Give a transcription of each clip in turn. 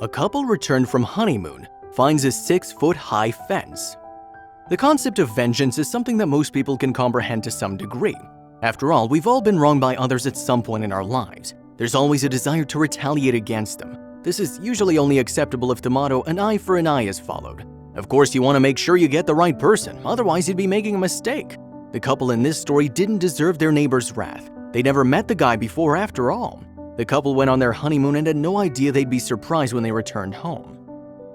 A couple returned from honeymoon finds a 6-foot-high fence. The concept of vengeance is something that most people can comprehend to some degree. After all, we've all been wronged by others at some point in our lives. There's always a desire to retaliate against them. This is usually only acceptable if the motto "an eye for an eye" is followed. Of course, you want to make sure you get the right person, otherwise you'd be making a mistake. The couple in this story didn't deserve their neighbor's wrath. They never met the guy before after all. The couple went on their honeymoon and had no idea they'd be surprised when they returned home.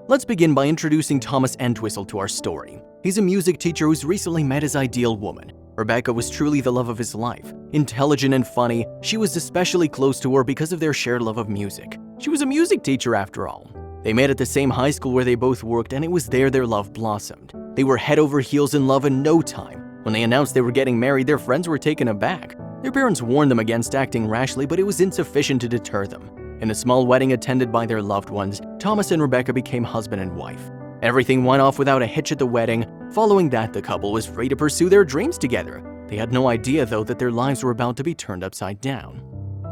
Let's begin by introducing Thomas Entwistle to our story. He's a music teacher who's recently met his ideal woman. Rebecca was truly the love of his life. Intelligent and funny, she was especially close to her because of their shared love of music. She was a music teacher after all. They met at the same high school where they both worked, and it was there their love blossomed. They were head over heels in love in no time. When they announced they were getting married, their friends were taken aback. Their parents warned them against acting rashly, but it was insufficient to deter them. In a small wedding attended by their loved ones, Thomas and Rebecca became husband and wife. Everything went off without a hitch at the wedding. Following that, the couple was free to pursue their dreams together. They had no idea, though, that their lives were about to be turned upside down.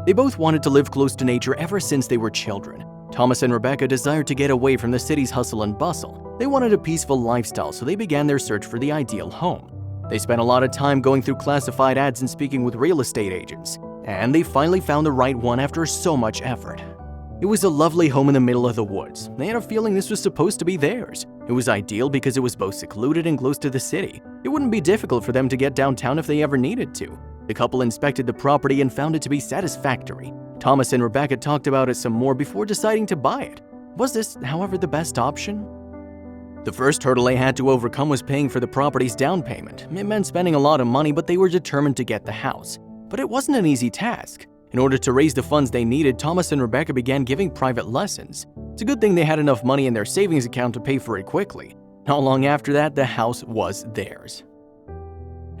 They both wanted to live close to nature ever since they were children. Thomas and Rebecca desired to get away from the city's hustle and bustle. They wanted a peaceful lifestyle, so they began their search for the ideal home. They spent a lot of time going through classified ads and speaking with real estate agents, and they finally found the right one after so much effort. It was a lovely home in the middle of the woods. They had a feeling this was supposed to be theirs. It was ideal because it was both secluded and close to the city. It wouldn't be difficult for them to get downtown if they ever needed to. The couple inspected the property and found it to be satisfactory. Thomas and Rebecca talked about it some more before deciding to buy it. Was this, however, the best option? The first hurdle they had to overcome was paying for the property's down payment. It meant spending a lot of money, but they were determined to get the house. But it wasn't an easy task. In order to raise the funds they needed, Thomas and Rebecca began giving private lessons. It's a good thing they had enough money in their savings account to pay for it quickly. Not long after that, the house was theirs.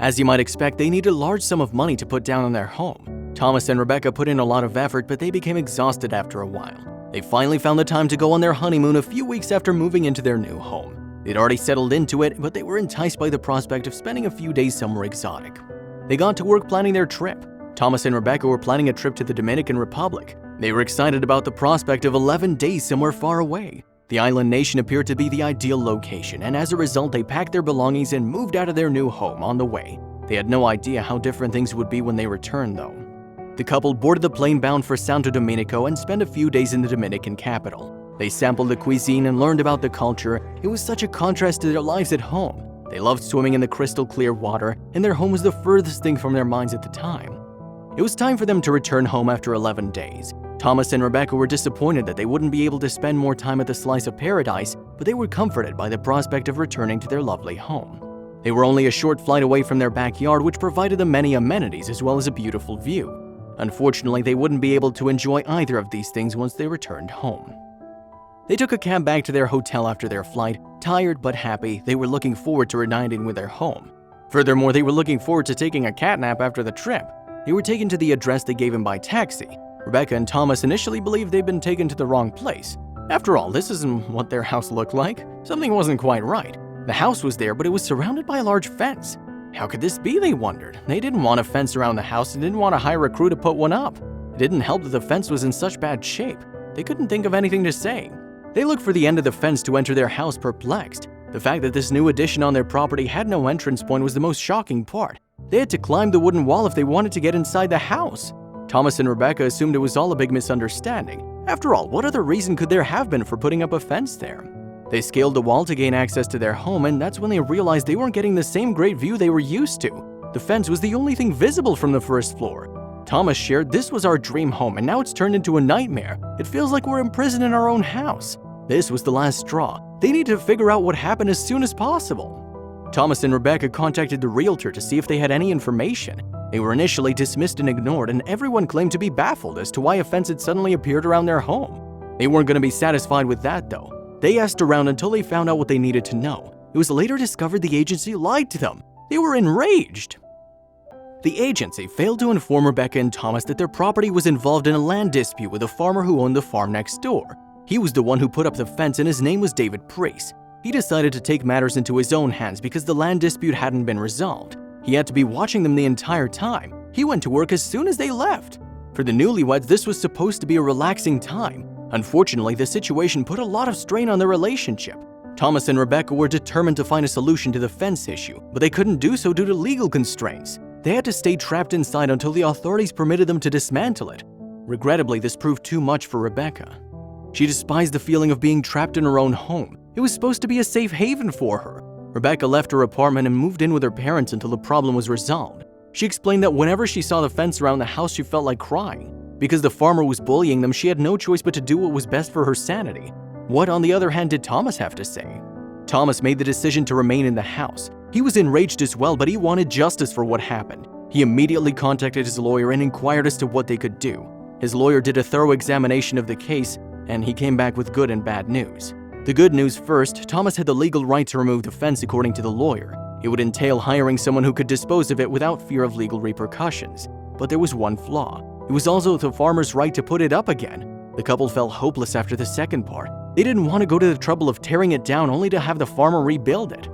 As you might expect, they needed a large sum of money to put down on their home. Thomas and Rebecca put in a lot of effort, but they became exhausted after a while. They finally found the time to go on their honeymoon a few weeks after moving into their new home. They'd already settled into it, but they were enticed by the prospect of spending a few days somewhere exotic. They got to work planning their trip. Thomas and Rebecca were planning a trip to the Dominican Republic. They were excited about the prospect of 11 days somewhere far away. The island nation appeared to be the ideal location, and as a result, they packed their belongings and moved out of their new home on the way. They had no idea how different things would be when they returned, though. The couple boarded the plane bound for Santo Domingo and spent a few days in the Dominican capital. They sampled the cuisine and learned about the culture. It was such a contrast to their lives at home. They loved swimming in the crystal clear water, and their home was the furthest thing from their minds at the time. It was time for them to return home after 11 days. Thomas and Rebecca were disappointed that they wouldn't be able to spend more time at the slice of paradise, but they were comforted by the prospect of returning to their lovely home. They were only a short flight away from their backyard, which provided them many amenities as well as a beautiful view. Unfortunately, they wouldn't be able to enjoy either of these things once they returned home. They took a cab back to their hotel after their flight. Tired but happy, they were looking forward to reuniting with their home. Furthermore, they were looking forward to taking a cat nap after the trip. They were taken to the address they gave him by taxi. Rebecca and Thomas initially believed they'd been taken to the wrong place. After all, this isn't what their house looked like. Something wasn't quite right. The house was there, but it was surrounded by a large fence. How could this be, they wondered. They didn't want a fence around the house and didn't want to hire a crew to put one up. It didn't help that the fence was in such bad shape. They couldn't think of anything to say. They looked for the end of the fence to enter their house, perplexed. The fact that this new addition on their property had no entrance point was the most shocking part. They had to climb the wooden wall if they wanted to get inside the house. Thomas and Rebecca assumed it was all a big misunderstanding. After all, what other reason could there have been for putting up a fence there? They scaled the wall to gain access to their home, and that's when they realized they weren't getting the same great view they were used to. The fence was the only thing visible from the first floor. Thomas shared, "This was our dream home, and now it's turned into a nightmare. It feels like we're imprisoned in our own house." This was the last straw. They needed to figure out what happened as soon as possible. Thomas and Rebecca contacted the realtor to see if they had any information. They were initially dismissed and ignored, and everyone claimed to be baffled as to why a fence had suddenly appeared around their home. They weren't going to be satisfied with that, though. They asked around until they found out what they needed to know. It was later discovered the agency lied to them. They were enraged. The agency failed to inform Rebecca and Thomas that their property was involved in a land dispute with a farmer who owned the farm next door. He was the one who put up the fence, and his name was David Priest. He decided to take matters into his own hands because the land dispute hadn't been resolved. He had to be watching them the entire time. He went to work as soon as they left. For the Newlyweds, this was supposed to be a relaxing time. Unfortunately, the situation put a lot of strain on their relationship. Thomas and Rebecca were determined to find a solution to the fence issue, but they couldn't do so due to legal constraints. They had to stay trapped inside until the authorities permitted them to dismantle it. Regrettably, this proved too much for Rebecca. She despised the feeling of being trapped in her own home. It was supposed to be a safe haven for her. Rebecca left her apartment and moved in with her parents until the problem was resolved. She explained that whenever she saw the fence around the house, she felt like crying. Because the farmer was bullying them, she had no choice but to do what was best for her sanity. What, on the other hand, did Thomas have to say? Thomas made the decision to remain in the house. He was enraged as well, but he wanted justice for what happened. He immediately contacted his lawyer and inquired as to what they could do. His lawyer did a thorough examination of the case, and he came back with good and bad news. The good news first, Thomas had the legal right to remove the fence according to the lawyer. It would entail hiring someone who could dispose of it without fear of legal repercussions. But there was one flaw. It was also the farmer's right to put it up again. The couple felt hopeless after the second part. They didn't want to go to the trouble of tearing it down only to have the farmer rebuild it.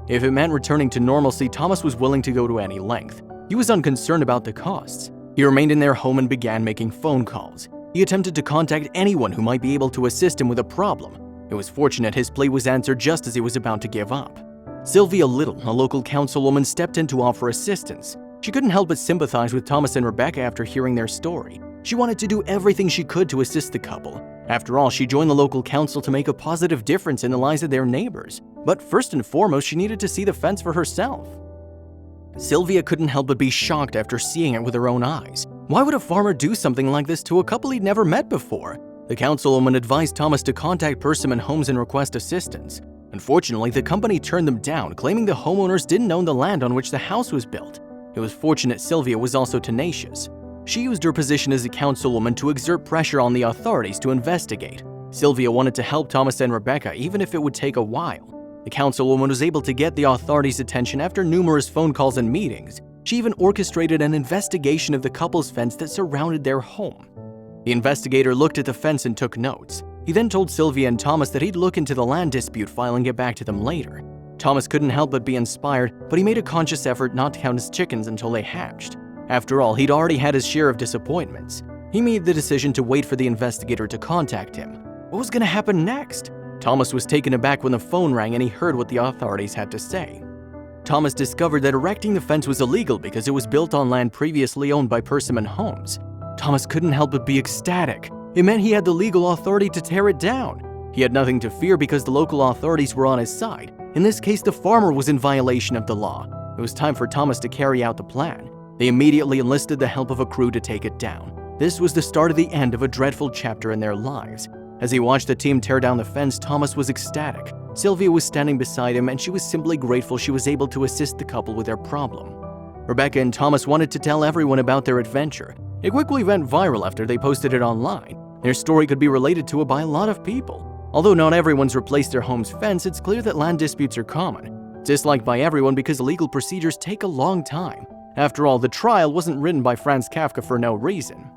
If it meant returning to normalcy, Thomas was willing to go to any length. He was unconcerned about the costs. He remained in their home and began making phone calls. He attempted to contact anyone who might be able to assist him with a problem. It was fortunate his plea was answered just as he was about to give up. Sylvia Little, a local councilwoman, stepped in to offer assistance. She couldn't help but sympathize with Thomas and Rebecca after hearing their story. She wanted to do everything she could to assist the couple. After all, she joined the local council to make a positive difference in the lives of their neighbors. But first and foremost, she needed to see the fence for herself. Sylvia couldn't help but be shocked after seeing it with her own eyes. Why would a farmer do something like this to a couple he'd never met before? The councilwoman advised Thomas to contact Persimmon Homes and request assistance. Unfortunately, the company turned them down, claiming the homeowners didn't own the land on which the house was built. It was fortunate Sylvia was also tenacious. She used her position as a councilwoman to exert pressure on the authorities to investigate. Sylvia wanted to help Thomas and Rebecca, even if it would take a while. The councilwoman was able to get the authorities' attention after numerous phone calls and meetings. She even orchestrated an investigation of the couple's fence that surrounded their home. The investigator looked at the fence and took notes. He then told Sylvia and Thomas that he'd look into the land dispute file and get back to them later. Thomas couldn't help but be inspired, but he made a conscious effort not to count his chickens until they hatched. After all, he'd already had his share of disappointments. He made the decision to wait for the investigator to contact him. What was going to happen next? Thomas was taken aback when the phone rang and he heard what the authorities had to say. Thomas discovered that erecting the fence was illegal because it was built on land previously owned by Persimmon Homes. Thomas couldn't help but be ecstatic. It meant he had the legal authority to tear it down. He had nothing to fear because the local authorities were on his side. In this case, the farmer was in violation of the law. It was time for Thomas to carry out the plan. They immediately enlisted the help of a crew to take it down. This was the start of the end of a dreadful chapter in their lives. As he watched the team tear down the fence, Thomas was ecstatic. Sylvia was standing beside him and she was simply grateful she was able to assist the couple with their problem. Rebecca and Thomas wanted to tell everyone about their adventure. It quickly went viral after they posted it online. Their story could be related to it by a lot of people. Although not everyone's replaced their home's fence, it's clear that land disputes are common. Disliked by everyone because legal procedures take a long time. After all, the trial wasn't written by Franz Kafka for no reason.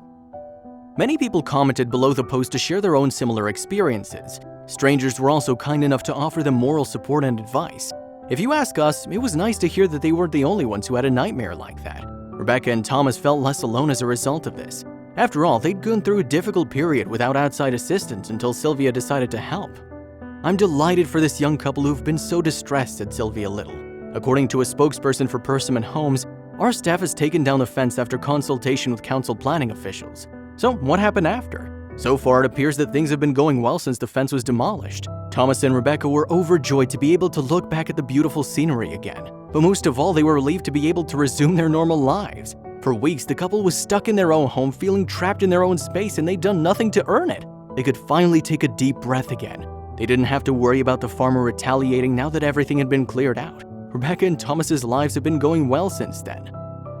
Many people commented below the post to share their own similar experiences. Strangers were also kind enough to offer them moral support and advice. If you ask us, it was nice to hear that they weren't the only ones who had a nightmare like that. Rebecca and Thomas felt less alone as a result of this. After all, they'd gone through a difficult period without outside assistance until Sylvia decided to help. "I'm delighted for this young couple who've been so distressed," said Sylvia Little. According to a spokesperson for Persimmon Homes, "Our staff has taken down the fence after consultation with council planning officials." So what happened after? So far, it appears that things have been going well since the fence was demolished. Thomas and Rebecca were overjoyed to be able to look back at the beautiful scenery again. But most of all, they were relieved to be able to resume their normal lives. For weeks, the couple was stuck in their own home, feeling trapped in their own space, and they'd done nothing to earn it. They could finally take a deep breath again. They didn't have to worry about the farmer retaliating now that everything had been cleared out. Rebecca and Thomas's lives have been going well since then.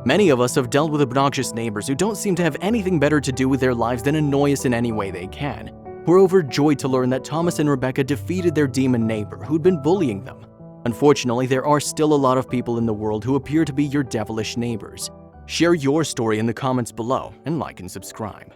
Many of us have dealt with obnoxious neighbors who don't seem to have anything better to do with their lives than annoy us in any way they can. We're overjoyed to learn that Thomas and Rebecca defeated their demon neighbor who'd been bullying them. Unfortunately, there are still a lot of people in the world who appear to be your devilish neighbors. Share your story in the comments below and like and subscribe.